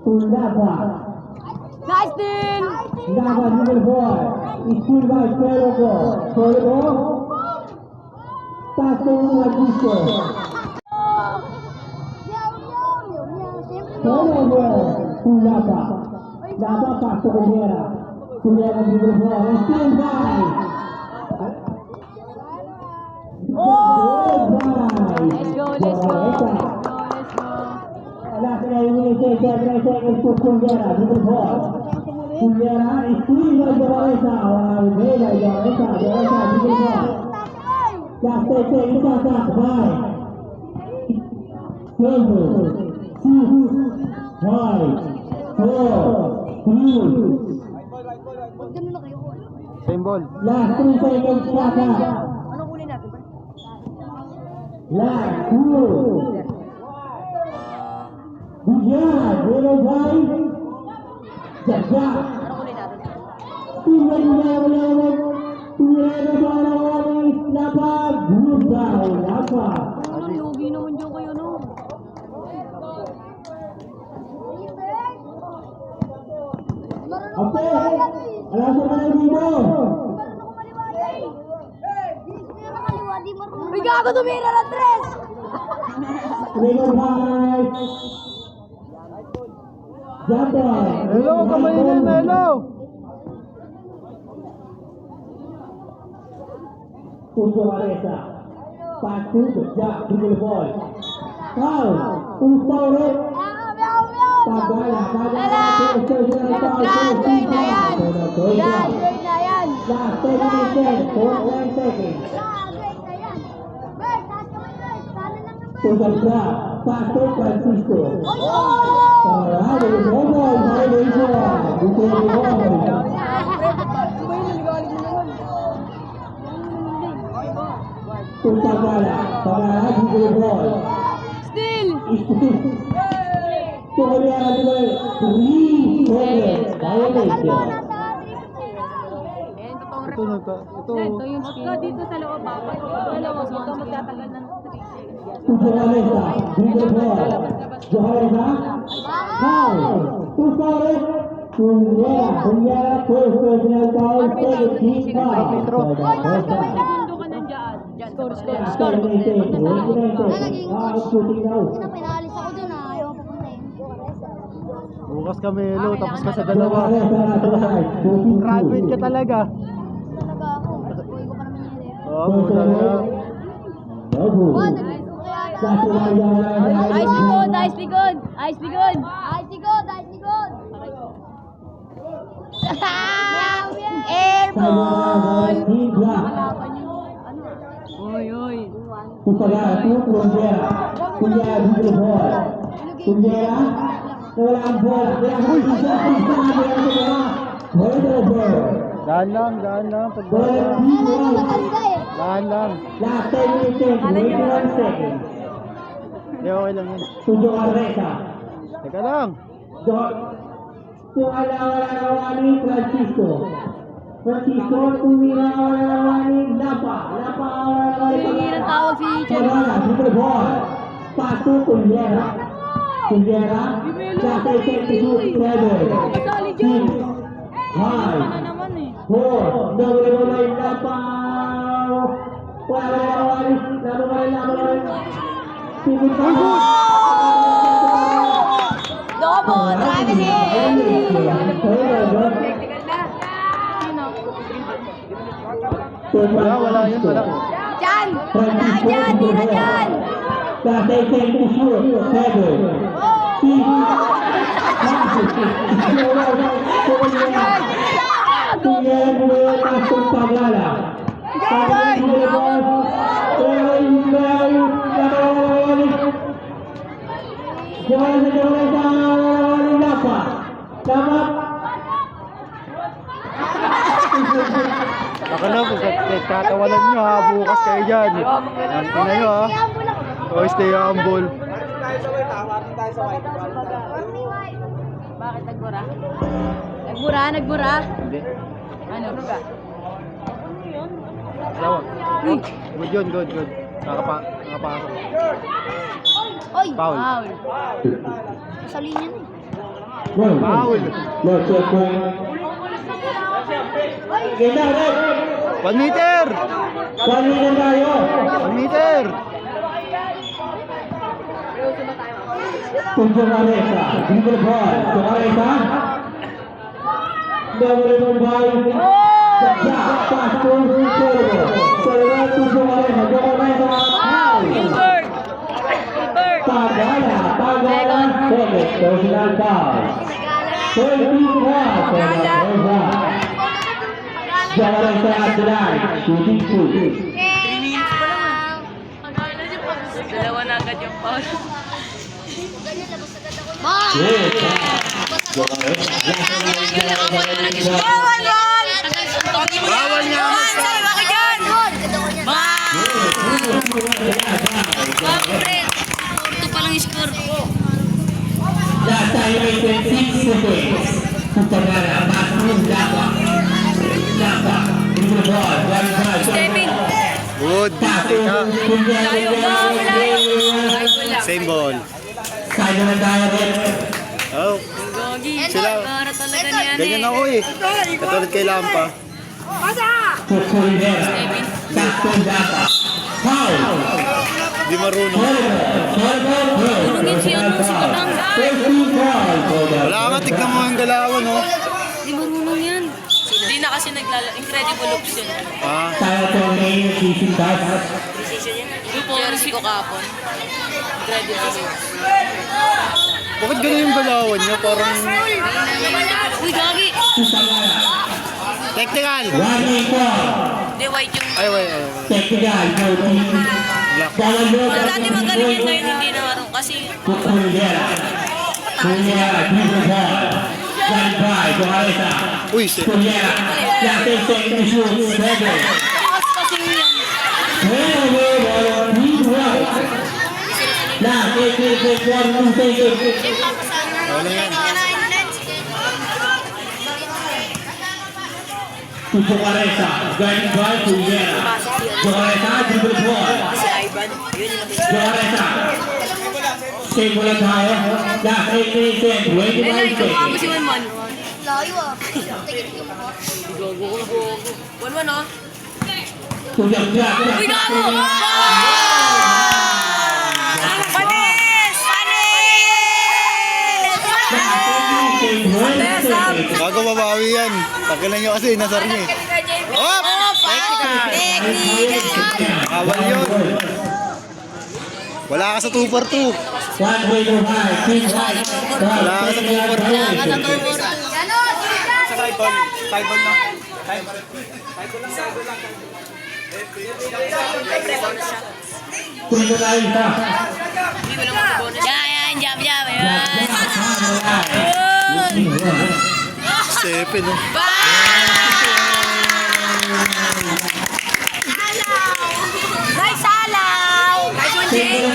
Undapa. Nice din! Undapa number 4. School by Peloco. Peloco. Pasok Magisto. Peloco. Undapa. Undapa pasok Kunyera. Kunyera number 4. School by. Oh! Let's go, let's go, let's go, let's go. Last seconds to Kunyera number 4. Kunyera school by Doresa. Vela Doresa. Doresa number 4. Last second, it's a back, 5, 7, 6, 5, 4, 3. Same ball. Last 3 seconds, Saka. Anong uli natin ba? Last 2. Hujan, zero five. Jaga. Anong uli natin? Anong yogi naman dyan kayo, no? Oke, alasan ka ng dito. Uy, gago, tumira ng tres! Trigger five. Jumper. Hello, kamay yan, hello. Puso Aresa. Pasu sejak dribble ball. Foul. Umpaulet. Pagala. Graduate na yan! Graduate na yan! Last 10 minutes. 4 seconds. Total grab. Pasu Francisco. Alright, ball. Violation. Bukuri ball. Pagala. Pagala dribble ball. Still! Kunyera number 3 seconds. Violation. Ayan, totoong Ito na ka. Ito. Ito yung skill. Dito sa loob, baba. Ito magtatagal ng 3 seconds. Johanesa, dribble ball. Johanesa, foul. Umpaulet. Kunyera, first personal foul. Second team foul. Segundo ka na dyan. Score. Terminated. Shooting now. Pinalis ako dun ah, ayaw ko puntahin. Bukas kami, hello. Tapos ka sa dalawa. Graduate ka talaga. Talaga ako. Uy ko pa naman yun eh. Oo, muna yan. Ice likod, ice likod, ice likod. Ay, sigod, ay, sigod. Airball! Kalaban yung ano? Oy, oy. Kunyera, dribble ball. Kunyera, wala ang bola. Daan lang. Pagbola. Maganda eh. Daan lang. Last 10 minutes, 21 seconds. Hindi, okay lang yun. Tujuh Aresa. Teka lang. Tualawani Francisco. Francisco tumira awalawani Lapa. Lapa awalawani. Hindi na tawag si Chen. Pagala, dribble ball. Pasu Kunyera. Kunyera. Jasa check to shoot 7. Kasali dyan. 5. Ano naman eh. 4. Nawalawani Lapa. Walawani. Tingin pa. Double! Travis in! Wala yun, wala. Dyan! Wala dyan! Tira dyan! Jasa check to shoot 7. 6. Kunyera pasok Pagala. Baka na po, katawanan nyo ha, bukas kayo dyan. Nanti na nyo ha. O, stay humble. Bakit nagbura? Nagbura? Hindi. Ano? Lawag. Good yun, good. Nakapasok. Oy! Foul. Foul. Sa linya na eh. Foul. No, check point. Ganda, red. 1 meter. 1 meter tayo. 1 meter. Tunjuk Aresa, dribble ball, to Aresa. Double ball, Jaja, pass to Servo. Servo tunjuk Aresa, to Aresa. Tagala, personal foul. 24 for Aresa. Aresa at the line, shooting two. Dalawa na agad yung foul. Bawal nga. Ito pa lang yung score. Last time ay 26 seconds. Pagkakala, pass to Jaka. Jaka, dribble ball, one ball. Steven. Good. Layo ba? Wala. Same ball. Side naman tayo rin. Oh, Gogi. Sila. Para talaga niyan ganyan ako eh. Katulad kay Lampa. Puso Rivera. Pass to Jaka. Foul. Di marunong. Tulungin si Batang. Wala ka, tignan mo yung galawan, no? Hindi marunong yan. Hindi na kasi Incredible Loops yun. Ah, Tayo po ngayon nagsisintas. Jersey ko kapon. Incredible Loops. bakit ganun yung galawan niya? Parang Uy, Gogi. technical. Hindi, white yung... Ay, wait. Technical. Black. Dati magaling yan ngayon, hindi na marunong kasi... Puso Rivera. Rivera, dribble ball. One by, Aresa. Uy, set. Rivera. Last 10 seconds shoot. Seven. Kasi yan. Last 8 seconds. 1 seconds. Wala yan. Puso Aresa. Guiding by Rivera. Aresa, dribble ball. Aresa. Stay mo lang tayo. Last 8 seconds. 25 seconds. si Wanwan. Layo ah. Tingin yung mukha. Wanwan, oh. Tujak, jak, jak. Uy, gago! Panis! Panis! Bago mabawi yan. Takilan nyo kasi, nasar niya eh. Oh! Bawal yun. Wala ka sa 2 for 2. One way to high. Team high. Wala ka sa 2 for 2. Punto tayo isa. Yan, jab. Sepe, no? Ay, salaw! JP!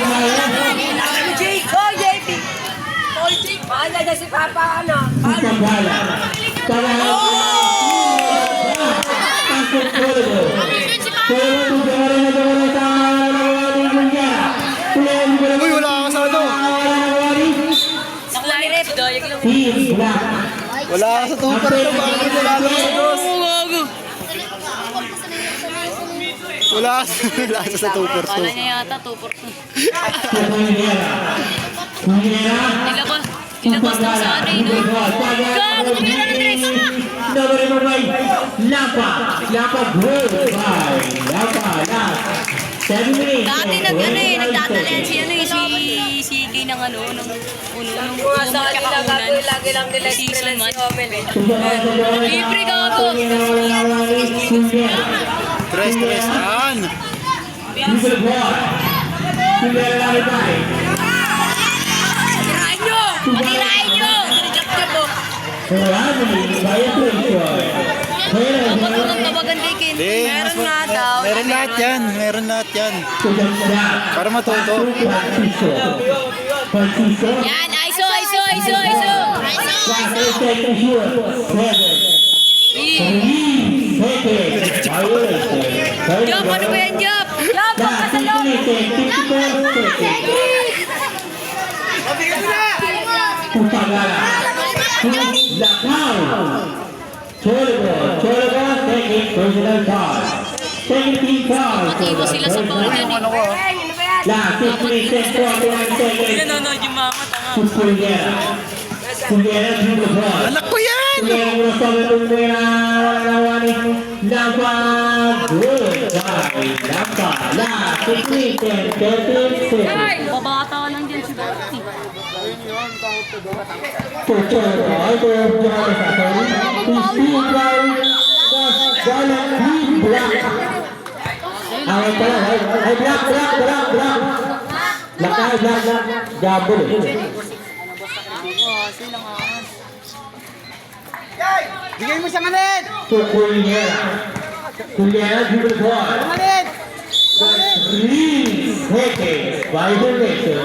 Paul Jake! Paala na si Papa, ano? Isabala. Uy, wala ka sa ano. Nakuha ni Rep, doyag lang. Wala ka sa 2 for 2. Bakit wala ka sa 2? Wala ka sa 2 for Kala 2. niya yata, 2 for 2. Ilabas ng sa ano, no? Gago, tumira ng tres, sama! Dati nagtatalayan si Kay ng ano, nung umot ka kaunan. Season 1. Libre gago! Tres. Yan. Matirain nyo! Jab po. Tabagan kay Ken. Hindi, Meron nga daw. Meron lahat yan. Para matuto. Yan, ISO! Job, ano ba yan, Job? Job, baka sa loob! Putagala. Lakay. Cholobo, taking personal foul. Taking team foul. Ibo sila sa bawal yan eh. Last 15 seconds, 49 seconds. Nanonood yung mama, tanga. Puspulgera. Puspulgera, dribble ball. Anak ko yan! Puspulgera mula sa Puspulgera. Wala Lampa. Good by Lampa. Last 15 seconds, 13 seconds. Babata lang dyan si Dorothy. Bigay mo sa malit! Kuliera dribble ball. Malit! 3 seconds. Violation.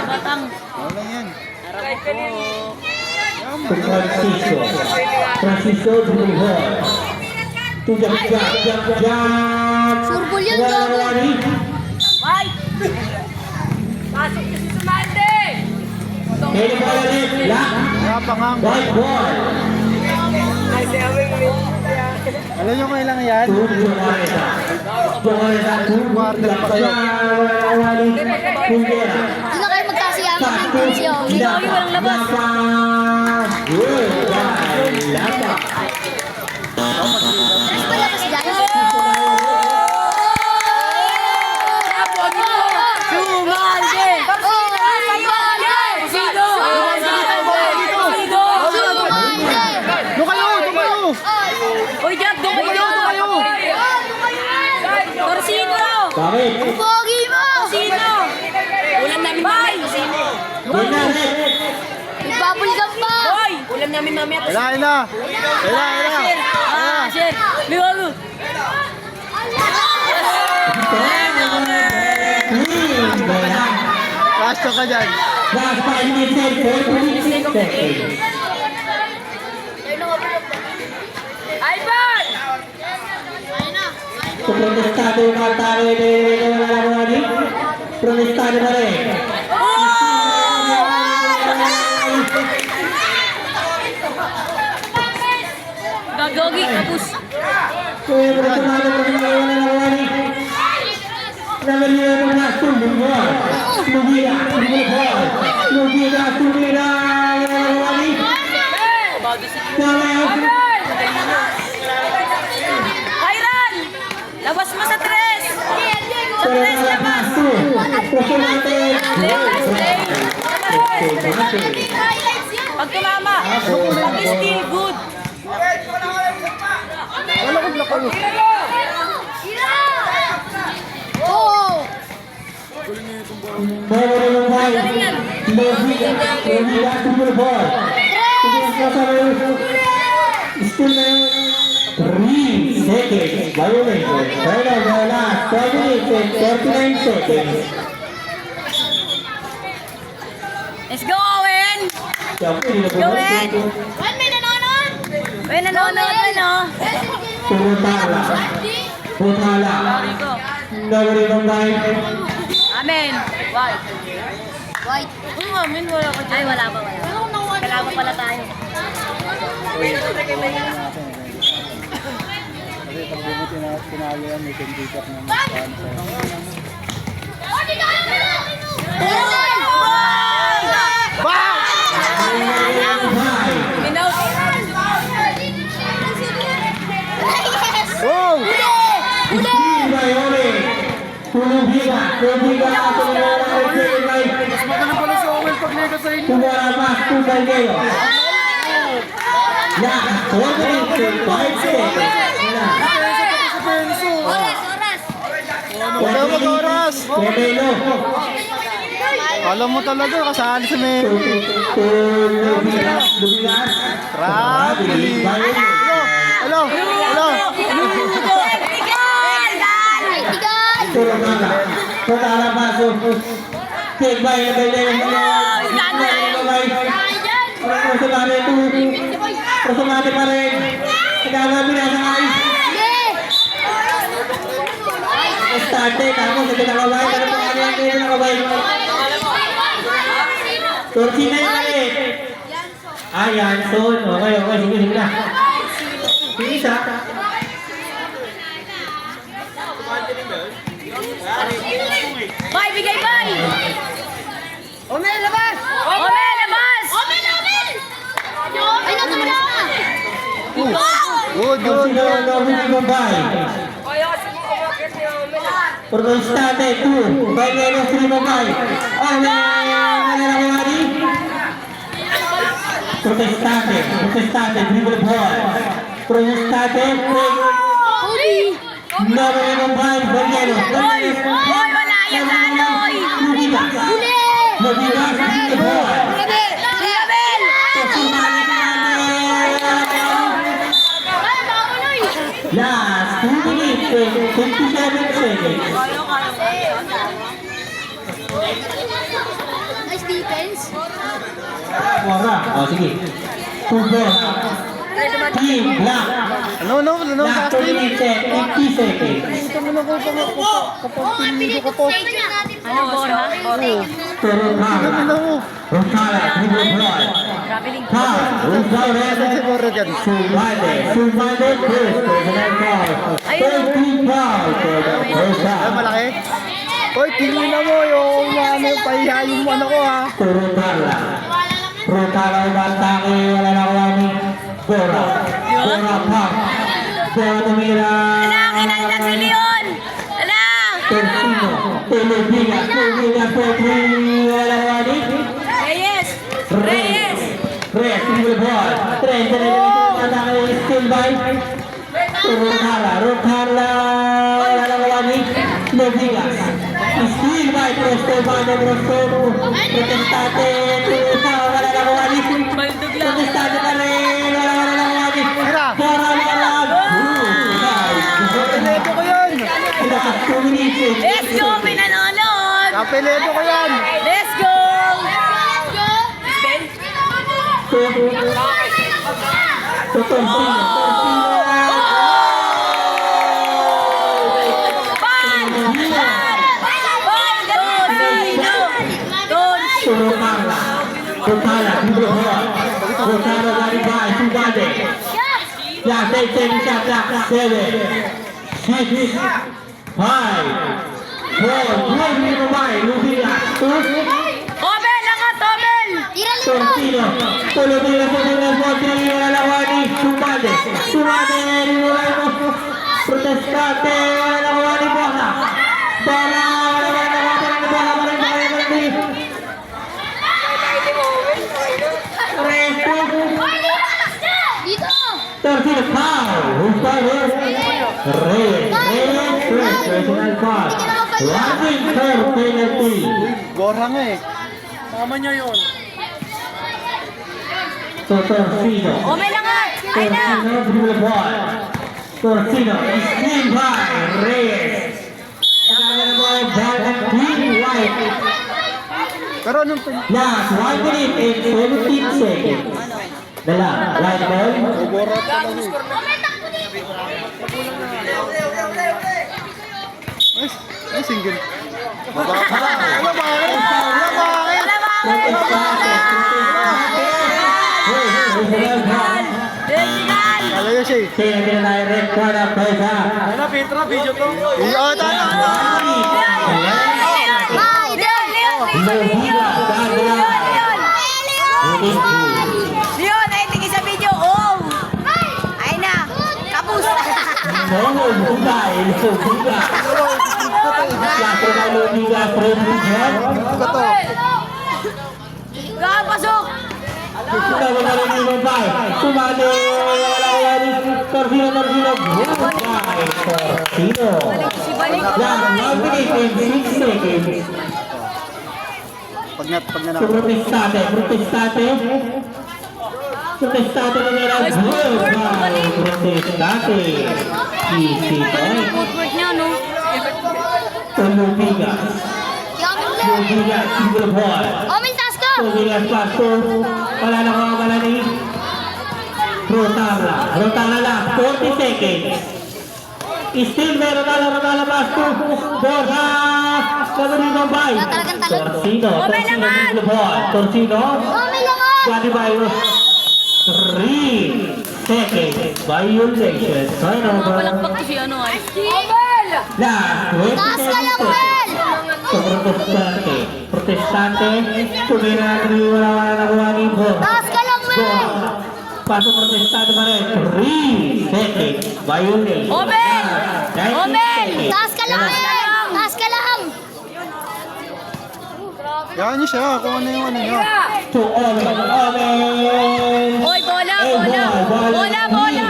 Batang. Wala yan. Francisco. Francisco dribble ball. Jump. Surbol yan, Wala gago. wala ni. White! Pasok kasi sa Mande! Pwede ba ulit? Black. Napangang. White ball. Alam nyo kailang yan? Juareza. Black pala. Wala ni. Kuliera. Hindi na kayo magkasiyaman ng tensyo. Walang labas. Good by Lapa. Tres pala kasi dyan. Sumande! Sino? Doon kayo! Uy, Jack, doon kayo! Torsino! Bakit? Pogi mo! Sino? Ulam namin mamaya. Sino? Good na, Red. Nagpapulgam pa! Hoy! Ulam namin mamaya. Ila! Shit! Liwago! Pasto ka dyan. Last 5 minutes and 46 seconds. Ivan! So, protestado yung mga tao protestado na rin. Gagogi, kapus. Kaya protestado na rin. Nagaliwa mo na sumbong mo. Lugira, Lugira. Iron! Labas mo sa tres! Sa tres, labas! Pag tumama, pag still good. Oo! Still 3 seconds. Violation. Final last 12 minutes and 39 seconds. Let's go, Owen! Gawin! Juan, may nanonood! Uy, nanonood na, no? Putala. Sorry ko. Nagari ng dahil. Amen. Why? White. Oo, amen. Wala ka dyan. Ay, wala pa. Wala pa pala tayo. Kasi pag di mo tinalo yan, may kandikap ng Minaw. Wow! Mas magaling pala si Owen pag lega sa inyo. Wala mo oras! Alam mo talaga, kasali sa Mero. Rapili! Hello! Personate pa rin. Nagagawa binasakay. Starte, tapos ito nakabay. Ano pa kanya ang kayo nakabay? Torsi na yung kalit. Ayan, Son. Okay, sige na. Sige isa. Bay, bigay bay! Omel, labas! Omel, labas! Omel! Ay, nato mo na! Good, Sino ang gawin ng bay? Protestate, 2. Bay na yung sino bay. Oh, nangyari. Protestate, dribble ball. Protestate, Uli! number ng bay, Bageno. Hoy, wala yan sa ano, hoy! Lubigas, dribble ball. Riabel! Last 2 minutes, 57 seconds. Nice defense. Wala. Oh, sige. 2 ball. Team black. Ano, Last 2 minutes, 50 seconds. Ano, Bora? Rotala, dribble ball. Foul, Rosales. Sumade, first, personal foul. 13 foul for the first Ay, half. malaki. Hoy, tingnan mo yung pahihayin mo ano ko ha. Rotala umatake, wala na kuha ni Bora. Bora pa. Bora tumira. Kinagdag si Leon! Ala! Torsino, Televiga, Petri, wala na kuha ni Reyes! Reyes, dribble ball. 30 na atake, still by Rotala, wala na kuha ni Levigas. Still by Protestate, wala na kuha ni Protestate pa rin, wala na kuha ni Bora Kapeleto ko yan. Let's go! May nanonood! Kapeleto ko yan. Let's go! Tobel! Angat! Tobel! Tortino, Tolotino, Potri, Alawani, Sumade, Protestate, Alawani, Bola, Tortino, foul, personal foul, running third penalty. Bora nga eh. Tama niya yun. Tortino. Omel angat! Ay na! Tortino, dribble ball. Tortino is clean by Reyes. Kailangan na ball, ball and clean white. Pero anong Last 1 minute and 17 seconds. Dala, right ball. Bora talaga. Ay, single. Mabaka. Wala bakit? Wala bakit? Kalayo siya eh. Kaya kinalayan red card ang pwesa. Ano, Petra, video to? Iyo, tama. Lohila, Dagla. Leon, ay tingin sa video. Oh! Ay na! Kapus! Mohon Bugay, Lohila. Teatro na Lohila, Fredrick. Ito to. Gaan, pasok! Sudah mengalami Mumbai. Sumade, Tortino, Bugay, Tortino. Yang 1 minute and 6 seconds. Pag na Protestate nila good by Protestate. Easy point. Footwork niya, no? Lubigas, single ball. Omen, taas ka! Lubigas paso. Wala na kawala ni Rotala lang. 40 seconds. Still may Rotala paso. Borja. Sabari Mumbai. Tortino, single ball. Tortino. Omen, angat! Gani by 3 seconds. Violation. Turnover. Palakpak to si ano ay. Last 20 seconds. Sa protestante. Protestante. Tumira na rin wala na gawa ni Bo. Taas ka lang, Mel! Pasok protestante pa rin. 3 seconds. Violation. Omen! 90 Omen! seconds. Taas ka lang, Mel! Taas ka lang! Yan niyo siya, kung ano yung ano niyo. To Omen. Oy, bola, bola! Bola, bola!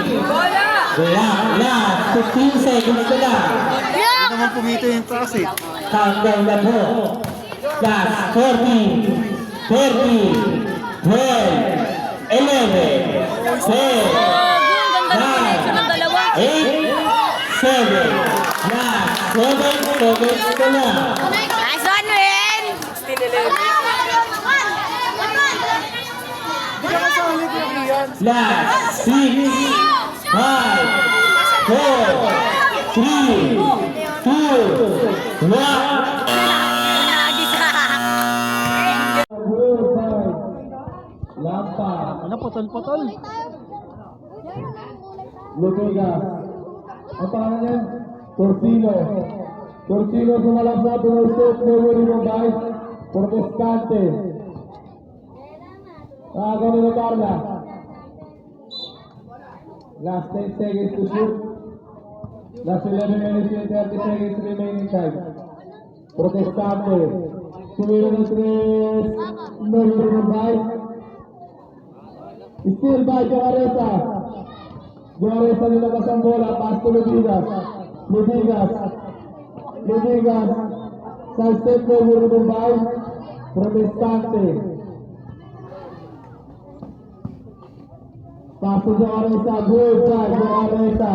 Bola! Last 15 seconds na lang. Hindi naman pumito yung taas eh. Countdown na po. Last 40, 30, 12, 11, 10, Ganda ng connection ng dalawa. 8, 7, last 7 seconds na lang. Nice one, Win! Last 6, 5, 4, 3, 2, 1. Lampa. Ano, putol-putol. Lutugas. Ang pangalan niyan? Torsino. Torsino sumalabsa tumusok na wali ng guys. Protestante. Gano'n na Carla. Last 10 seconds to shoot. Last 11 minutes and 30 seconds remaining time. Protestante. Tumira ng 3. No wali ng guys. Still by Joaresa. Joaresa nilabas ang bola. Pass to Ludigas. Ludigas. Ludigas. Side step ko ng by Protestante. Pass to Joaresa. Good try Joaresa.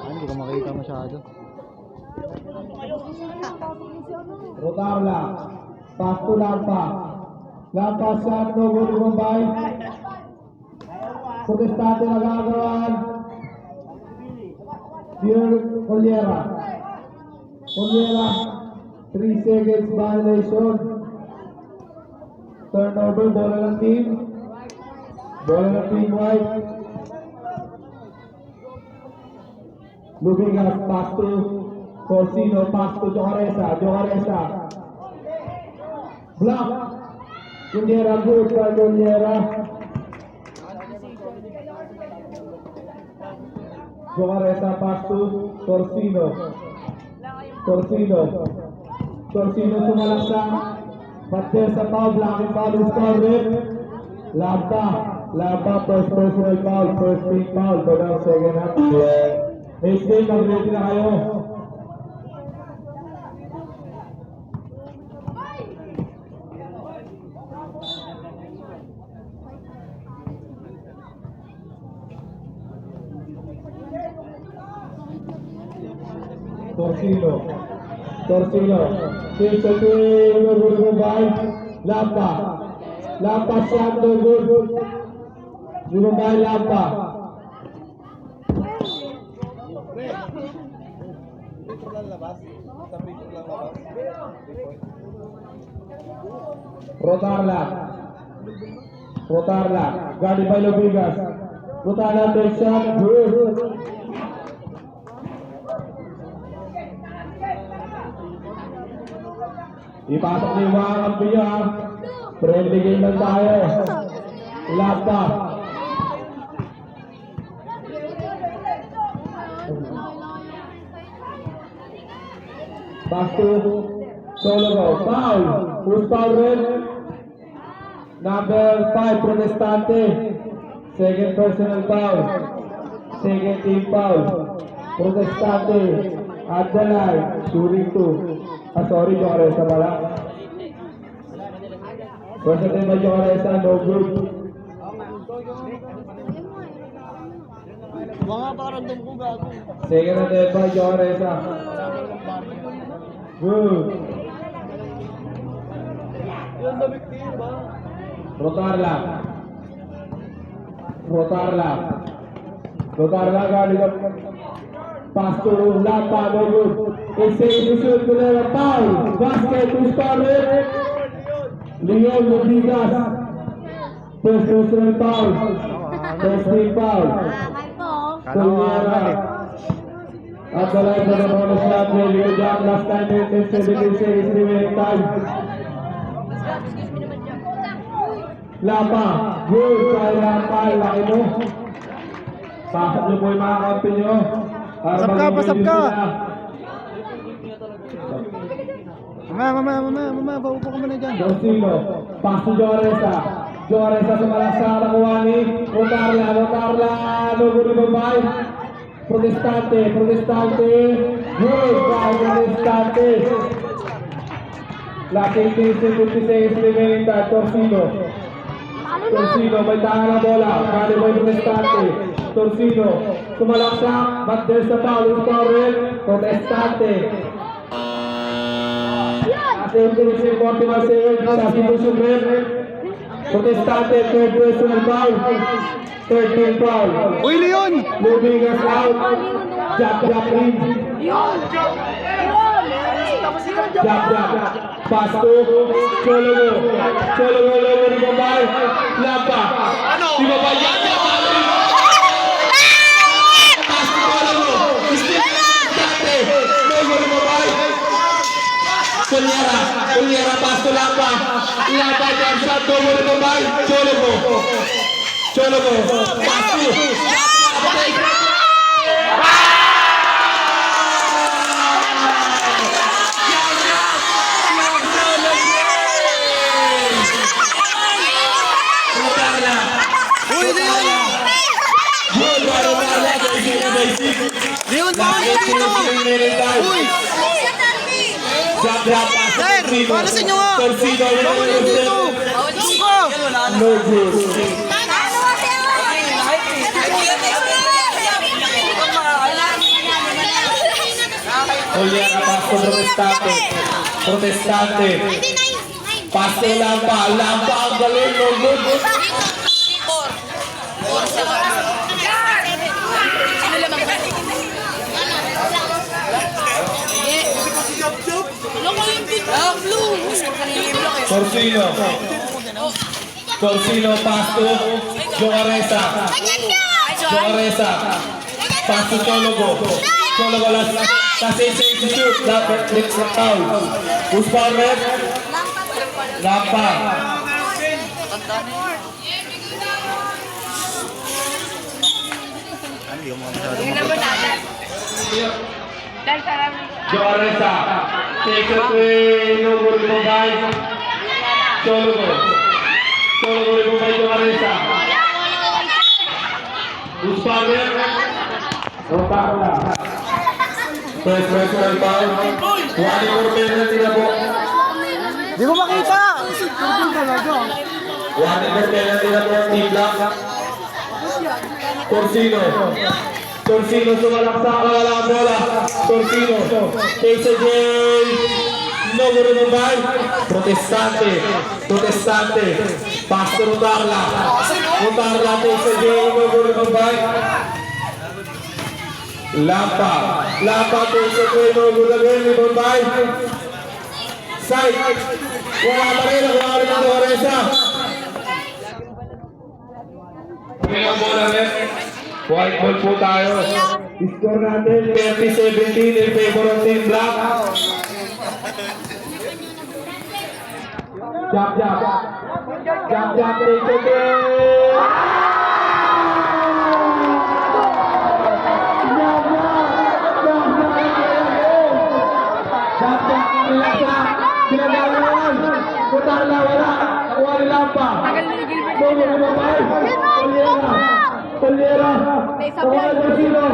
Hindi ko makita masyado. Rotarla. Pass to Lampa. Lampa shot no good ng by Protestante nagagawan. Pierre Oliera. Oliera, 3 seconds violation. Turnover, bola ng team. Bola ng team white. Lubigas, pass to Corsino, pass to Joaresa. Joaresa. Block. Oliera, good by Oliera. Joaresa pass to Torsino. Torsino. Torsino sumalaksa. Patel sa foul. Blocking foul. Score. Lampa. Lampa. First personal foul. First team foul. For the second half. Next game. Mag-ready na kayo. Torsino. Torsino. Six to three. Lampa. Lampa shot no good. Gurubay Lampa. Rotarla. Rotarla. Guarded by Lubigas. Rotarla takes shot. Good. Ipasok ni Juan ang piya. Friendly game lang tayo. Lampa. Pass to Sologo. Foul. Who's foul rin? Number 5, Protestante. Second personal foul. Second team foul. Protestante. At the line. Shooting 2. Sorry, Joaresa pala. First attempt by Joaresa, no good. Second attempt by Joaresa. Good. Rotarla. Rotarla. Rotarla gali ka. Pass to Lampa, no good. It's a shoot to the foul. Basket to score. Leon Ludigas. First personal foul. First team foul. Kanawangan eh. At the line for the bonus shot, ready to jump. Last 9 minutes, 17 seconds remaining time. Lapa, good. Kaya Lapa, laki mo. Pasok niyo po yung mga kampi niyo. Pasap ka, pasap ka. Mama, paupo ka muna dyan. Dosino, pass to Joresa. Joresa sumalaksa ng Wani. Rotarla, Nuguri Bombay. Protestante. Good, Protestante. Last 18 seconds remaining time. Torsino, may tahan na bola. Kali mo yung Protestante. Torsino, sumalaksa. But there's a foul. Scorer, Protestante. As 18 seconds, substitution red. Protestante, third personal foul. Third team foul. Uy, Leon! Moving us out. Jab in. Jab. Pass to Chologo. Chologo ni Bombay. Lapa. Di Bombay. Pass to Chologo. Protestante. Chologo ni Bombay. Kunyera pass to Lapa. Lapa jab shot. Chologo ni Bombay. Chologo. Pass to Leon, bawal ka dito! Uy! Sir, palasin nyo nga! Bawal ka dito! Doon ka! No good. Juliana pasto Protestante. Pasto Lampa ang galing, no good. Torsino pasto Joaresa. Pasto Chologo last 8 seconds to shoot. Next foul. Who's foul red? Lampa. Joaresa. Take it away. No good for guys. Chologo ni Bombay Joaresa. Who's foul red? Rotarla. First personal foul. Wani Cortez na po. Di ko makita! Wani Cortez na po. Team Black. Torsino sumalaksa ka lang bola. Torsino. Kaysa Jay. Nuguri Bombay. Protestante. Pass to Rotarla. Kaysa Jay. Nuguri Bombay. Lampa kaysa Jay. Nuguri Bombay. Side. Wala pa rin ang Joresa. Ang bola rin. White ball po tayo. Score natin 30-17 in favor of Team Black. Jab. Take it Rotarla wala. Nakuha ni Lampa. Toliera. Nakuha ni Torsino.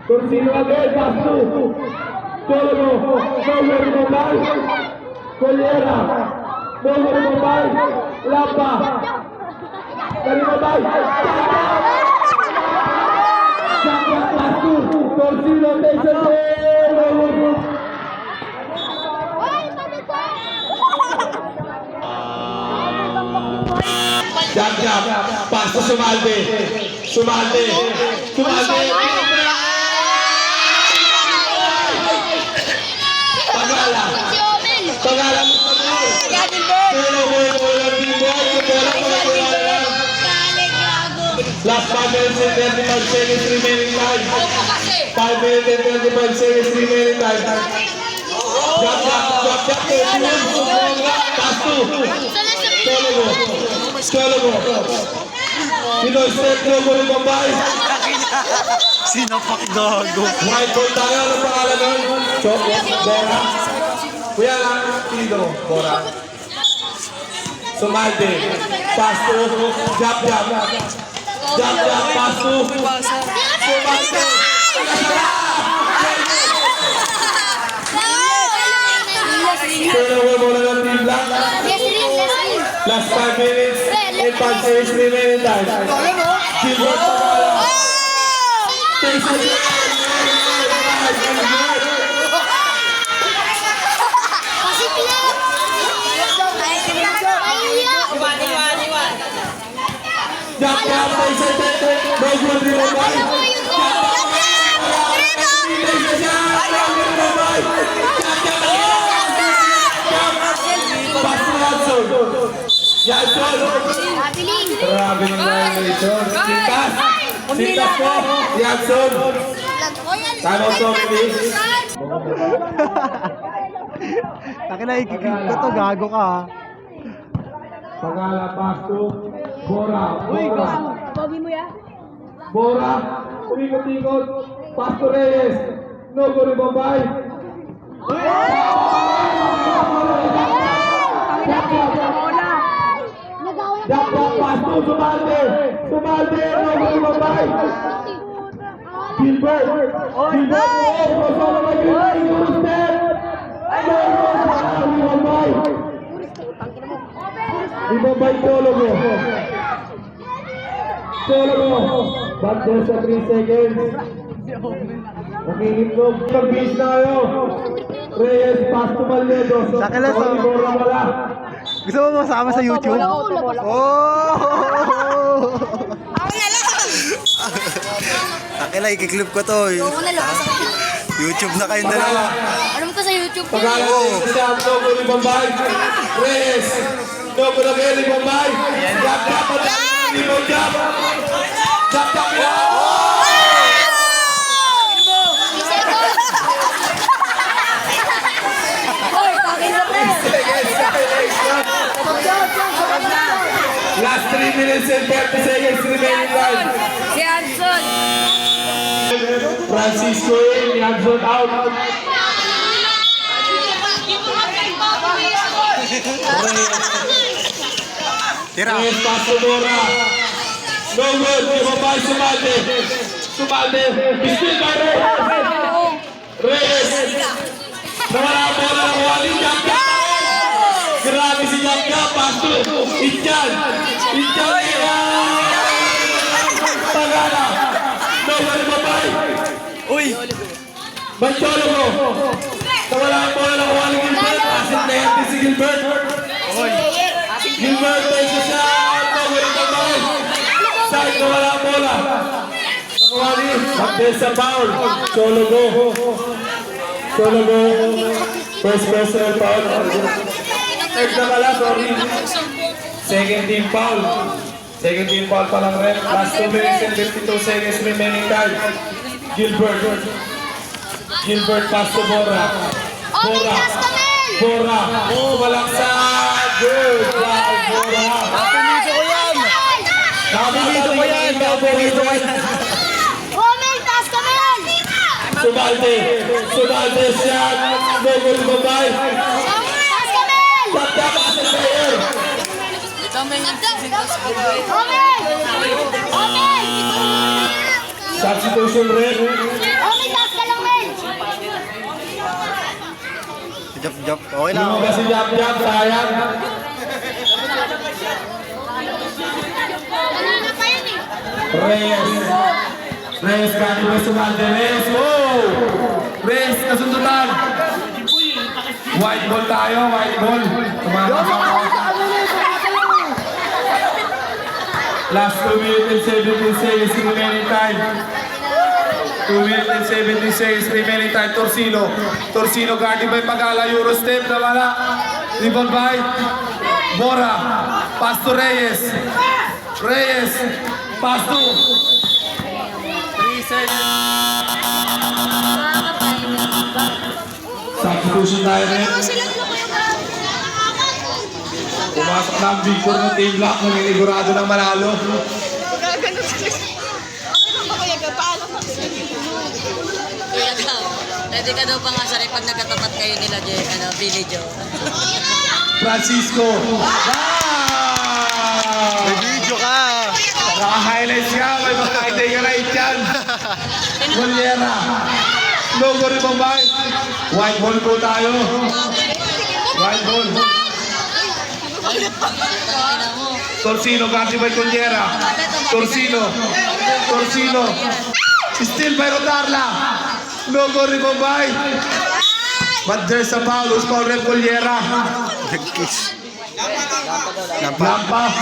Torsino again. Pass to Chologo. Nuguri Bombay. Toliera. Nuguri Bombay. Lampa. Dari Bombay. Pass to Torsino. Takes it away. Jab. Pass to Sumalde. Pagala mo sa bola. Bola. Last 5 minutes and 35 seconds remaining time. 5 minutes and 35 seconds remaining time. Jump. Pass 2. Solo go. Pinoy step no go rin Bombay. Sinapak gago. White ball tayo. Ano pangalan nun? Bora. Kuya lang. Tino. Bora. Sumalde. Pass 2. Jump. Pass 2. Sumalde. Solo go muna ng team black. Last 5 minutes and 5 seconds remaining time. Gilbert Pagala. Takes it. Jump, takes it. No good, Bombay. Pass to Yanson. Grabe ng violation. Sintas po. Yanson. Time out to please. Taki na ikikip ko to, gago ka ha. Pagala, pass to Bora. Pogi mo ya? Bora. Umikot-ikot. Pass to Reyes. No go ni Bombay. Dapat pass to Sumalde. No go ni Bombay. Gilbert. Bombay solo go. Back there sa 3 seconds. Nakikitlog. Pag-bis na kayo. Reyes, pass to Malnedo. Sakila sa... Wala. Gusto mo masama sa YouTube? Oh! Taki na ikiklip ko to. YouTube na kayo dalawa. Alam ko sa YouTube. Pagkalan din siya ang logo ni Bombay. Reyes. Logo na kayo ni Bombay. Jab. Last 3 minutes and 30 seconds remaining time. Si Hanson. Francisco in, Yanson out. Tira. Reyes pass to Bora. No good. Bombay Sumalde. Still by Reyes. Nawala ang bola ng Wally. Jump. Grabe si Jump. Pass to Inchan. Pagala. No good Bombay. Mancholo mo. Nawala ang bola ng Wally Gilbert. Asin na yan si Gilbert. Gilbert takes a shot. No good Bombay. Side nawala ang bola. Nakawali. Update sa foul. Solo go. First personal foul. Third na pala, sorry. Second team foul pa lang rin. Last 2 minutes and 52 seconds remaining time. Gilbert pass to Bora. Sumalaksan. Good. Bora. Napilito ko yan. Sumalde siya. No goal Bombay. Tap as a player. Substitution red. Jump. Okay lang. Hindi kasi jump, sayang. Reyes kani ba Sumalde? Reyes kasundutan. White ball tayo, white ball. Last 2 minutes and 17 seconds remaining time. 2 minutes and 17 seconds remaining time. Torsino guarding by Pagala. Euro step na wala. Rebound by Bora. Pass to Reyes. Pass 2. 3 seconds. Substitution tayo rin. Pumasok na ang big four ng Team Black. Naninigurado ng manalo. Kuya daw, pwede ka daw pangasari pag nagkatapat kayo nila, Billy Joe. Francisco. May video ka. Naka-highlights ka. May mga hindi ka na ityan. Gulyera. Logo rin Bombay. White ball po tayo. White ball. Torsino, guarded by Gulyera. Torsino. Still by Rodarla. Logo rin Bombay. But there's a foul. Who's called Rep Gulyera? Nag-kiss. Lampa.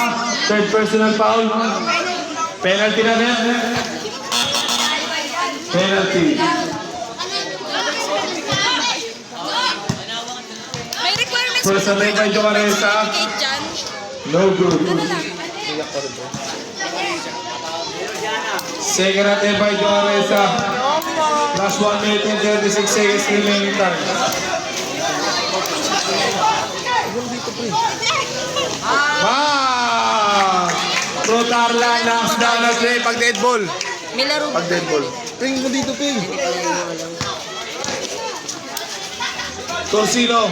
Third personal foul. Penalty na rin. Penalty. May requirements First away by Joaresa. dyan. No good. Second attempt by Joaresa. Last 1 minute and 36 seconds remaining time. Rotarla knocks down at play pag dead ball. May laro Pag dead ball. Ping mo dito, Ping. Torsino,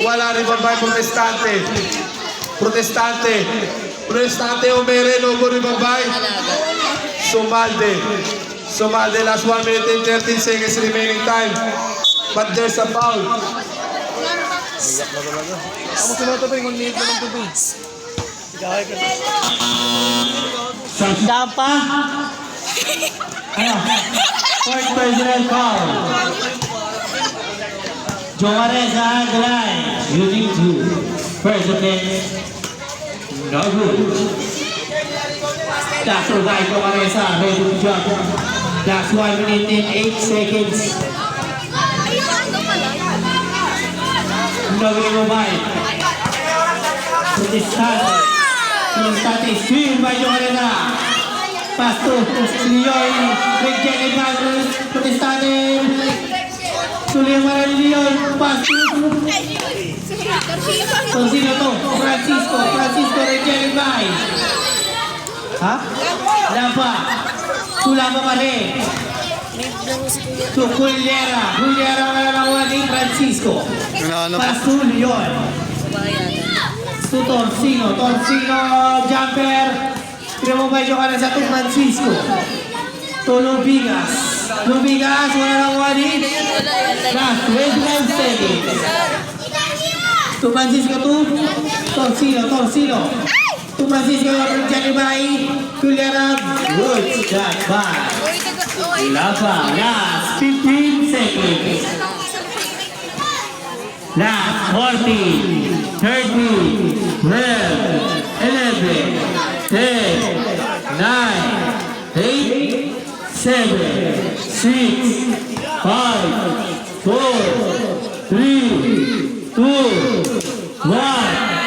wala rin ba Protestante? Protestante Omere, logo rin ba? Sumalde, last 1 minute and 13 seconds remaining time. But there's a foul. Iyak na talaga. Ako sinota, Ping. 1 minute na lang ito, Ping. Sampa. Ano? Fourth personal foul. Joaresa on the line. Using two. First offense. No good. That's all right, Joaresa. Ready to jump. That's 1 minute and 8 seconds. No good mobile. Protestante swing by Joaresa. Pass to Leon. Rejected by Protestante. Suleiman Leon. Pass to Torsino to. Francisco rejected by. Ha? Lampa. Sulama pa rin. To Gulyera. Gulyera wala nakuha ni Francisco. Pass to Leon. To Torsino jumper. Pinamabay yung kanan sa to Francisco. To Lubigas, wala nang wani. Last 21 seconds. To Francisco to Torsino. To Francisco yung Janibay. Gulyera, good shot by. Lapa, last 15 seconds. Last 14, 13, 12, 11, 10, 9, 8, 7, 6, 5, 4, 3, 2, 1.